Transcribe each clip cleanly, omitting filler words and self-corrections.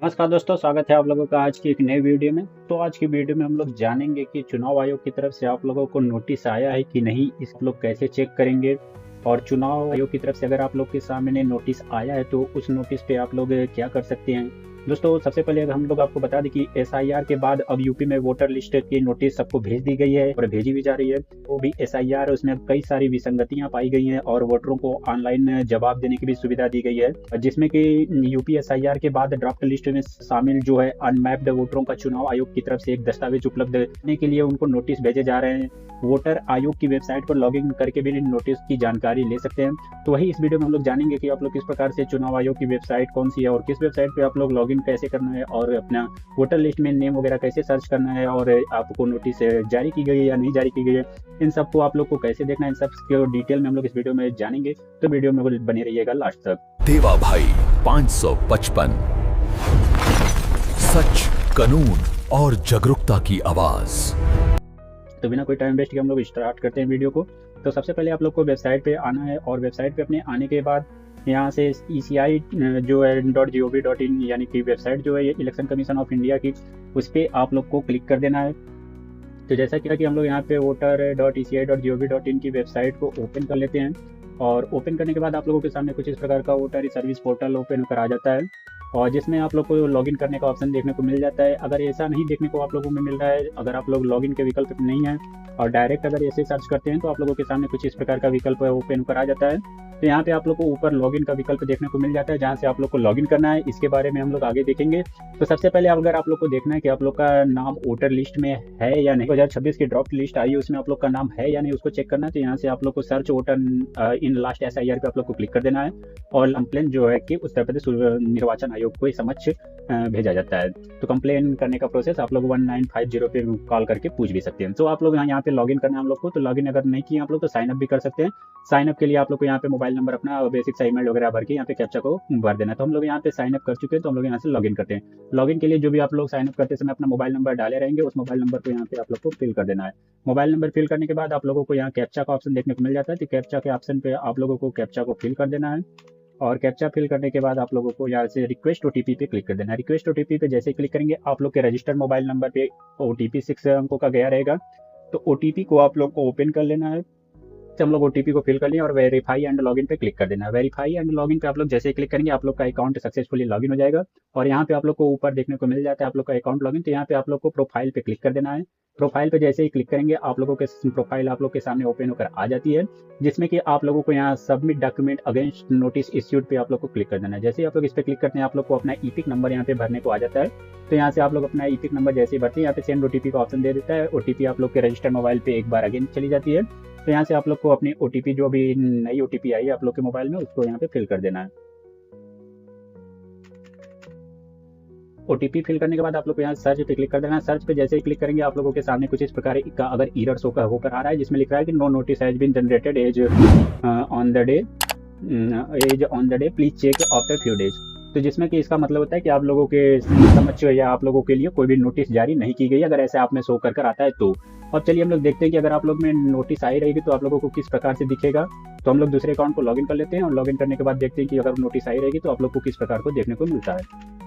नमस्कार दोस्तों, स्वागत है आप लोगों का आज की एक नई वीडियो में। तो आज की वीडियो में हम लोग जानेंगे कि चुनाव आयोग की तरफ से आप लोगों को नोटिस आया है कि नहीं, इस लोग कैसे चेक करेंगे। और चुनाव आयोग की तरफ से अगर आप लोग के सामने नोटिस आया है तो उस नोटिस पे आप लोग क्या कर सकते हैं। दोस्तों, सबसे पहले अगर हम लोग आपको बता दें कि एसआईआर के बाद अब यूपी में वोटर लिस्ट की नोटिस सबको भेज दी गई है और भेजी भी जा रही है। वो भी एसआईआर, उसमें कई सारी विसंगतियां पाई गई हैं और वोटरों को ऑनलाइन जवाब देने की भी सुविधा दी गई है, जिसमें कि यूपी एसआईआर के बाद ड्राफ्ट लिस्ट में शामिल जो है अनमैप्ड वोटरों का चुनाव आयोग की तरफ से एक दस्तावेज उपलब्ध करने के लिए उनको नोटिस भेजे जा रहे हैं। वोटर आयोग की वेबसाइट पर लॉगिन करके भी नोटिस की जानकारी ले सकते हैं। तो वही इस वीडियो में हम लोग जानेंगे कि आप लोग किस प्रकार से चुनाव आयोग की वेबसाइट कौन सी है और किस वेबसाइट पे आप लोग लॉगिन कैसे करना है और अपना वोटर लिस्ट में नेम वगैरह कैसे सर्च करना है और आपको नोटिस जारी की गई है या नहीं जारी की गई है, इन सबको आप लोग को कैसे देखना है, इन सब डिटेल में हम लोग इस वीडियो में जानेंगे। तो वीडियो में बने रहिएगा लास्ट तक। देवा भाई 555, सच, कानून और जागरूकता की आवाज। तो बिना कोई टाइम वेस्ट के हम लोग स्टार्ट करते हैं वीडियो को। तो सबसे पहले आप लोग को वेबसाइट पे आना है और वेबसाइट पे अपने आने के बाद यहाँ से ECI जो है .gov.in यानी कि वेबसाइट जो है ये इलेक्शन कमीशन ऑफ इंडिया की, उस पर आप लोग को क्लिक कर देना है। तो जैसा कि हम लोग यहाँ पे voter.eci.gov.in की वेबसाइट को ओपन कर लेते हैं और ओपन करने के बाद आप लोगों के सामने कुछ इस प्रकार का वोटर सर्विस पोर्टल ओपन होकर आ जाता है और जिसमें आप लोग को लॉगिन करने का ऑप्शन देखने को मिल जाता है। अगर ऐसा नहीं देखने को आप लोगों में मिल रहा है, अगर आप लोग लॉगिन के विकल्प नहीं है और डायरेक्ट अगर ऐसे सर्च करते हैं तो आप लोगों के सामने कुछ इस प्रकार का विकल्प ओपन होकर आ जाता है। तो यहाँ पे आप लोग को ऊपर लॉगिन का विकल्प देखने को मिल जाता है जहाँ से आप लोग को लॉगिन करना है। इसके बारे में हम लोग आगे देखेंगे। तो सबसे पहले अगर आप लोग को देखना है कि आप लोग का नाम वोटर लिस्ट में है या नहीं, 2026 की ड्राफ्ट लिस्ट आई है उसमें आप लोग का नाम है या नहीं उसको चेक करना है। तो यहाँ से आप लोग को search voter in last SIR पे आप लोग को क्लिक कर देना है और कंप्लेन जो है कि उत्तर प्रदेश निर्वाचन आयोग को समक्ष भेजा जाता है। तो कंप्लेन करने का प्रोसेस आप लोग 1950 पे कॉल करके पूछ भी सकते हैं। तो आप लोग यहाँ पे लॉगिन करना है हम लोग को। तो लॉगिन अगर नहीं किया आप लोग तो साइन अप भी कर सकते हैं। साइन अप के लिए आप लोग को यहाँ पे मोबाइल नंबर अपना बेसिक सा ईमेल वगैरह भर के यहाँ पे कैप्चा को भर देना है। तो हम लोग यहाँ पे साइन अप कर चुके हैं तो हम लोग यहाँ से लॉगिन करते हैं। लॉगिन के लिए जो भी आप लोग साइन अप करते समय अपना मोबाइल नंबर डाले रहेंगे उस मोबाइल नंबर को यहाँ पे आप लोग को फिल कर देना है। मोबाइल नंबर फिल करने के बाद आप लोगों को यहाँ कैप्चा का ऑप्शन देखने को मिल जाता है। तो कैप्चा के ऑप्शन पे आप लोगों को कैप्चा को फिल कर देना है और कैप्चा फिल करने के बाद आप लोगों को यहाँ से रिक्वेस्ट OTP पे क्लिक कर देना है। रिक्वेस्ट OTP पे जैसे क्लिक करेंगे आप लोग के रजिस्टर्ड मोबाइल नंबर पे OTP 6 अंकों का गया रहेगा। तो OTP को आप लोग को ओपन कर लेना है। तो हम लोग OTP को फिल कर लिया और वेरीफाई एंड लॉगिन पे क्लिक कर देना है। वेरीफाई एंड लॉगिन पे आप लोग जैसे ही क्लिक करेंगे आप लोग का अकाउंट सक्सेसफुली लॉगिन हो जाएगा और यहाँ पे आप लोग को ऊपर देखने को मिल जाता है आप लोग का अकाउंट लॉगिन। तो यहाँ पे आप लोग को प्रोफाइल पे क्लिक कर देना है। प्रोफाइल पे जैसे ही क्लिक करेंगे आप लोगों के प्रोफाइल आप लोग के सामने ओपन होकर आ जाती है, जिसमें कि आप लोगों को यहाँ submit document against notice issued पे आप लोग को क्लिक कर देना है। जैसे ही आप लोग इस पे क्लिक करते हैं आप लोग को अपना EPIC नंबर यहाँ पे भरने को आ जाता है। तो यहाँ से आप लोग अपना EPIC नंबर जैसे ही भरते हैं यहाँ पे सेंड OTP का ऑप्शन दे देता है। OTP आप लोग के रजिस्टर्ड मोबाइल पे एक बार अगेन चली जाती है। तो यहाँ से आप लोग को अपनी OTP जो भी नई OTP आई है आप लोग के मोबाइल में उसको यहाँ पे फिल कर देना है। OTP फिल करने के बाद आप लोग को यहाँ सर्च पे क्लिक कर देना है। सर्च पे जैसे ही क्लिक करेंगे आप लोगों के सामने कुछ इस प्रकार का अगर एरर होकर आ रहा है जिसमें लिख रहा है कि no notice has been generated as on the day please check after few days. तो जिसमें कि इसका मतलब होता है कि आप लोगों के समक्ष या आप लोगों के लिए कोई भी नोटिस जारी नहीं की गई, अगर ऐसे आप में शो कर आता है तो। और चलिए हम लोग देखते हैं कि अगर आप लोग में नोटिस आई रहेगी तो आप लोगों को किस प्रकार से दिखेगा। तो हम लोग दूसरे अकाउंट को लॉगिन कर लेते हैं और लॉगिन करने के बाद देखते हैं कि अगर नोटिस आई रहेगी तो आप लोग को किस प्रकार को देखने को मिलता है।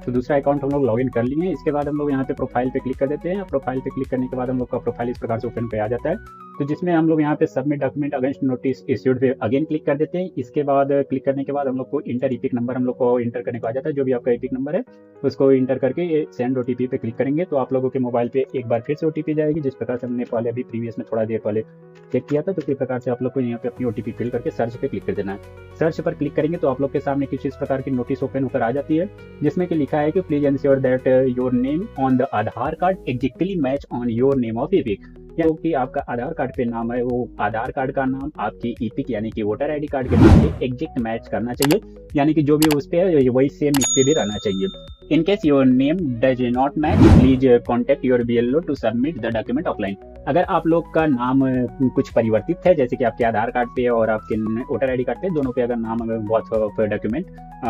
तो दूसरा अकाउंट हम लोग लॉगिन कर लिए हैं। इसके बाद हम लोग यहाँ पे प्रोफाइल पे क्लिक कर देते हैं। प्रोफाइल पे क्लिक करने के बाद हम लोग का प्रोफाइल इस प्रकार से ओपन पे आ जाता है। तो जिसमें हम लोग यहाँ पे submit document against notice issued पे अगेन क्लिक कर देते हैं। इसके बाद क्लिक करने के बाद हम लोग को इंटर EPIC नंबर हम लोग को इंटर करने को आ जाता है। जो भी आपका EPIC नंबर है उसको इंटर करके सेंड OTP पे क्लिक करेंगे तो आप लोगों के मोबाइल पे एक बार फिर से OTP जाएगी, जिस प्रकार से हमने पहले अभी प्रीवियस में थोड़ा देर पहले चेक किया था। तो इसी प्रकार से आप लोग को यहाँ पे अपनी OTP फिल करके सर्च पे क्लिक कर देना है। सर्च पर क्लिक करेंगे तो आप लोग के सामने किसी इस प्रकार की नोटिस ओपन होकर आ जाती है जिसमें कि लिखा है कि please ensure that your name on the Aadhaar card exactly match on your name of EPIC। क्योंकि आपका आधार कार्ड पे नाम है वो आधार कार्ड का नाम आपकी EPIC यानी कि वोटर ID कार्ड के नाम पे एग्जैक्ट मैच करना चाहिए, यानी कि जो भी उस पे है वही सेम इस पे भी रहना चाहिए। In case your name does not match, please contact your BLO to submit the document offline। अगर आप लोग का नाम कुछ परिवर्तित है, जैसे कि आपके आधार कार्ड पे और आपके वोटर ID कार्ड पे दोनों पे अगर नाम both of document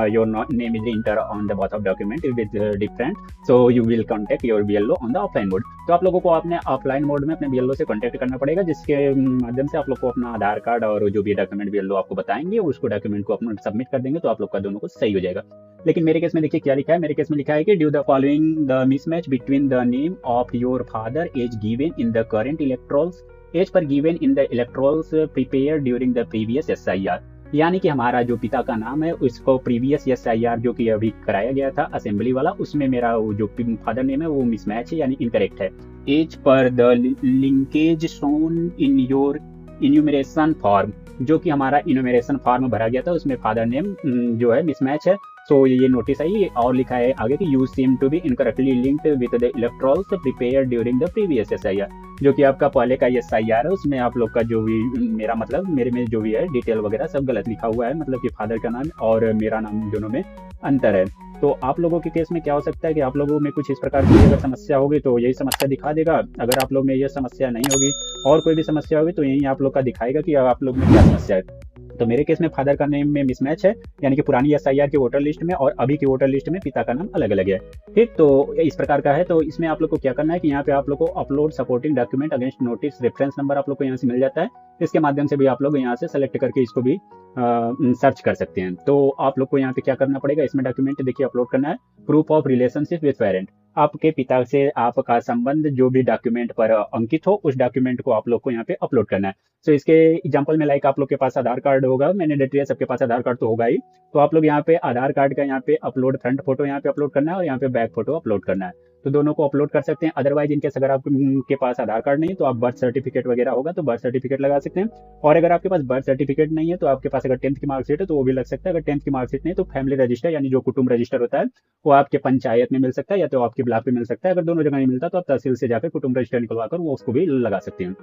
your name is enter on the both of document with different, so you will contact your BLO on the offline mode। तो आप लोगों को अपने ऑफलाइन मोड में अपने बीएलओ से कांटेक्ट करना पड़ेगा, जिसके माध्यम से आप लोग को अपना आधार कार्ड और जो भी डॉक्यूमेंट बीएलओ आपको बताएंगे उसको डॉक्यूमेंट को अपना सबमिट कर देंगे, तो आप लोग का दोनों को सही हो जाएगा। लेकिन मेरे केस में देखिए क्या लिखा है, मेरे केस में लिखा है कि due the following the mismatch between the name of your father as given in the current electorals as per given in the electorals prepare during the previous SIR, यानी कि हमारा जो पिता का नाम है उसको प्रीवियस एसआईआर जो कि अभी कराया गया था असेंबली वाला, उसमें मेरा जो फादर नेम है वो मिसमैच है यानी इनकरेक्ट है। As per the linkage shown in your enumeration form, जो कि हमारा इन्यूमरेशन फॉर्म भरा गया था उसमें फादर नेम जो है मिसमैच है। सो ये नोटिस आई और लिखा है आगे कि you seem to be incorrectly linked with the electorals prepare during the previous SIR, जो कि आपका पहले का एसआईआर है उसमें आप लोग का जो भी मेरा मतलब मेरे में जो भी है डिटेल वगैरह सब गलत लिखा हुआ है, मतलब कि फादर का नाम और मेरा नाम दोनों में अंतर है। तो आप लोगों के केस में क्या हो सकता है कि आप लोगों में कुछ इस प्रकार की अगर समस्या होगी तो यही समस्या दिखा देगा, अगर आप लोग में यह समस्या नहीं होगी और कोई भी समस्या होगी तो यही आप लोग का दिखाएगा कि आप लोग में क्या समस्या है। तो मेरे केस में फादर का नेम में मिसमैच है, यानी कि पुरानी एसआईआर के वोटर लिस्ट में और अभी की वोटर लिस्ट में पिता का नाम अलग अलग है। ठीक, तो इस प्रकार का है। तो इसमें आप लोग को क्या करना है कि यहाँ पे आप लोग को upload supporting document against notice reference number आप लोग को यहाँ से मिल जाता है, इसके माध्यम से भी आप लोग यहाँ से सेलेक्ट करके इसको भी सर्च कर सकते हैं। तो आप लोग को यहाँ पे क्या करना पड़ेगा, इसमें डॉक्यूमेंट देखिए अपलोड करना है proof of relationship with parent, आपके पिता से आपका संबंध जो भी डॉक्यूमेंट पर अंकित हो उस डॉक्यूमेंट को आप लोग को यहाँ पे अपलोड करना है। तो इसके एग्जांपल में लाइक आप लोग के पास आधार कार्ड होगा, मैंने डेट सबके पास आधार कार्ड तो होगा ही, तो आप लोग यहाँ पे आधार कार्ड का यहाँ पे अपलोड फ्रंट फोटो यहाँ पे अपलोड करना है और यहाँ पे बैक फोटो अपलोड करना है। तो दोनों को अपलोड कर सकते हैं। अदरवाइज इनकेस अगर आपके पास आधार कार्ड नहीं है तो आप बर्थ सर्टिफिकेट वगैरह होगा तो बर्थ सर्टिफिकेट लगा सकते हैं, और अगर आपके पास बर्थ सर्टिफिकेट नहीं है तो आपके पास अगर 10th की मार्कशीट है तो वो भी लग सकता है। अगर 10th की मार्कशीट नहीं तो फैमिली रजिस्टर यानी जो कुटुंब रजिस्टर होता है वो आपके पंचायत में मिल सकता है या तो आपके ब्लॉक में मिल सकता है। अगर दोनों जगह नहीं मिलता तो आप तहसील से जाकर कुटुंब रजिस्टर निकलवा कर वो उसको भी लगा सकते हैं।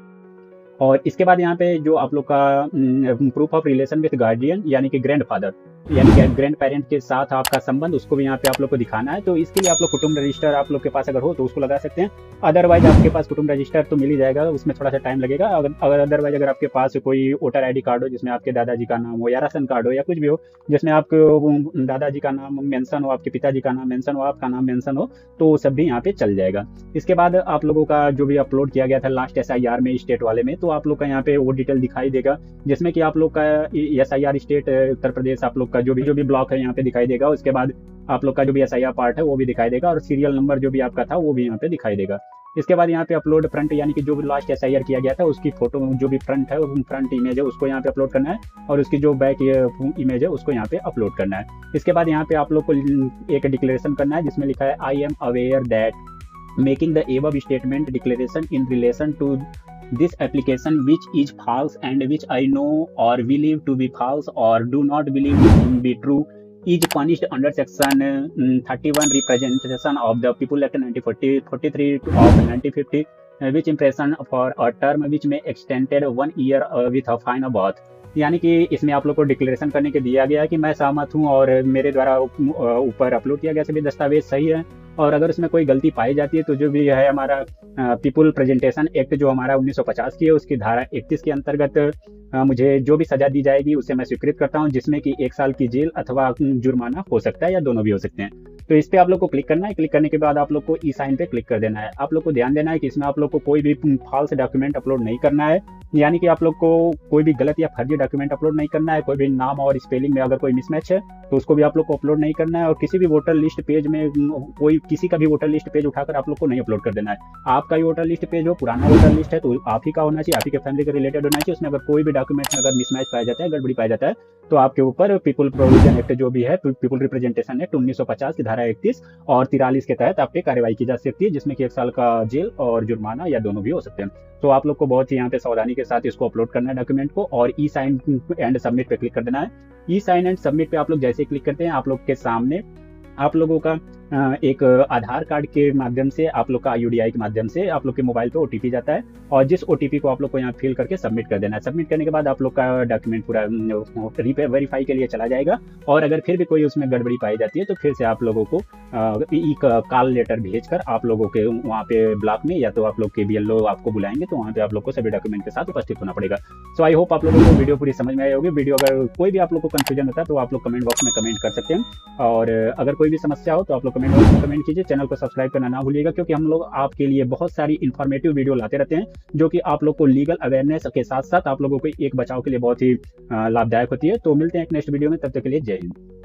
और इसके बाद यहाँ पे जो आप लोग का proof of relation with guardian यानी कि ग्रैंड फादर यानी कि ग्रैंड पेरेंट के साथ आपका संबंध उसको भी यहाँ पे आप लोग को दिखाना है। तो इसके लिए आप लोग कुटुंब रजिस्टर आप लोग के पास अगर हो तो उसको लगा सकते हैं, अदरवाइज आपके पास कुटुंब रजिस्टर तो मिल ही जाएगा, उसमें थोड़ा सा टाइम लगेगा। अगर अदरवाइज अगर आपके पास कोई वोटर आईडी कार्ड हो जिसमें आपके दादाजी का नाम हो या राशन कार्ड हो या कुछ भी हो जिसमें आपके दादाजी का नाम मेंशन हो, आपके पिताजी का नाम मेंशन हो, आपका नाम मेंशन हो, तो सब भी यहाँ पे चल जाएगा। इसके बाद आप लोगों का जो भी अपलोड किया गया था लास्ट एसआईआर में स्टेट वाले में, तो आप लोग का यहाँ पे वो डिटेल दिखाई देगा जिसमें कि आप लोग का एसआईआर स्टेट उत्तर प्रदेश आप लोग का जो भी ब्लॉक है यहाँ पे दिखाई देगा। उसके बाद आप लोग का जो भी एसआईआर पार्ट है वो भी दिखाई देगा और सीरियल नंबर जो भी आपका था वो भी यहाँ पे दिखाई देगा। इसके बाद यहाँ पे अपलोड फ्रंट यानी कि जो भी लास्ट एसआईआर किया गया था उसकी फोटो जो भी फ्रंट है वो फ्रंट इमेज है उसको यहाँ पे अपलोड करना है और उसकी जो बैक इमेज है उसको यहाँ पे अपलोड करना है। इसके बाद यहाँ पे आप लोग को एक डिक्लेरेशन करना है जिसमें लिखा है I am aware that making the above statement declaration in relation to this application which is false and which I know or believe to be false or do not believe to be true is punished under section 31 representation of the people act 1943 of 1950 which impression for a term which may extended 1 year with a fine of both। यानी कि इसमें आप लोग को declaration करने के दिया गया है कि मैं सहमत हूं और मेरे द्वारा ऊपर अपलोड किया गया सभी दस्तावेज सही है, और अगर उसमें कोई गलती पाई जाती है तो जो भी है हमारा पीपुल प्रेजेंटेशन एक्ट जो हमारा 1950 की है उसकी धारा 31 के अंतर्गत मुझे जो भी सजा दी जाएगी उसे मैं स्वीकृत करता हूं, जिसमें कि 1 साल की जेल अथवा जुर्माना हो सकता है या दोनों भी हो सकते हैं। तो इस पे आप लोग को क्लिक करना है। क्लिक करने के बाद आप लोग को ई साइन पे क्लिक कर देना है। आप लोग को ध्यान देना है कि इसमें आप लोग को कोई भी फॉल्स डॉक्यूमेंट अपलोड नहीं करना है, यानी कि आप लोग को कोई भी गलत या फर्जी डॉक्यूमेंट अपलोड नहीं करना है। कोई भी नाम और स्पेलिंग में अगर कोई मिसमैच है तो उसको भी आप लोग को अपलोड नहीं करना है, और किसी भी वोटर लिस्ट पेज में कोई किसी का भी वोटर लिस्ट पेज उठाकर आप लोग को नहीं अपलोड कर देना है। आपका ही वोटर लिस्ट पेज हो, पुराना वोटर लिस्ट है तो आप ही का होना चाहिए, आप ही के फैमिली के रिलेटेड होना चाहिए। उसमें अगर कोई भी डॉक्यूमेंट में अगर मिसमैच पाया जाता है, गड़बड़ी पाया जाता है, तो आपके ऊपर पीपुल प्रोविजन एक्ट जो भी है पीपुल रिप्रेजेंटेशन एक्ट 1950 की धारा 31 और 43 के तहत आप पे कार्रवाई की जा सकती है, जिसमें कि 1 साल का जेल और जुर्माना या दोनों भी हो सकते हैं। तो आप लोग को बहुत ही यहाँ पे सावधानी के साथ इसको अपलोड करना है डॉक्यूमेंट को, और ई साइन एंड सबमिट पे क्लिक कर देना है। ई साइन एंड सबमिट पे आप लोग जैसे क्लिक करते हैं आप लोग के सामने आप लोगों का एक आधार कार्ड के माध्यम से आप लोग का IUDI के माध्यम से आप लोग के मोबाइल पे OTP जाता है, और जिस OTP को आप लोग को यहाँ फिल करके सबमिट कर देना है। सबमिट करने के बाद आप लोग का डॉक्यूमेंट पूरा वेरीफाई के लिए चला जाएगा, और अगर फिर भी कोई उसमें गड़बड़ी पाई जाती है तो फिर से आप लोगों को ई कॉल लेटर भेजकर आप लोगों के वहाँ पे ब्लॉक में या तो आप लोग के BLO आपको बुलाएंगे, तो वहाँ पे आप लोग को सभी डॉक्यूमेंट के साथ उपस्थित होना पड़ेगा। सो आई होप आप लोगों को वीडियो पूरी समझ में आई होगी। वीडियो अगर कोई भी आप लोग को कंफ्यूजन होता है तो आप लोग कमेंट बॉक्स में कमेंट कर सकते हैं, और अगर कोई भी समस्या हो तो आप लोग कमेंट बॉक्स में कमेंट कीजिए। चैनल को सब्सक्राइब करना ना भूलिएगा, क्योंकि हम लोग आपके लिए बहुत सारी इन्फॉर्मेटिव वीडियो लाते रहते हैं जो कि आप लोग को लीगल अवेयरनेस के साथ साथ आप लोगों को एक बचाव के लिए बहुत ही लाभदायक होती है। तो मिलते हैं एक नेक्स्ट वीडियो में, तब तक के लिए जय हिंद।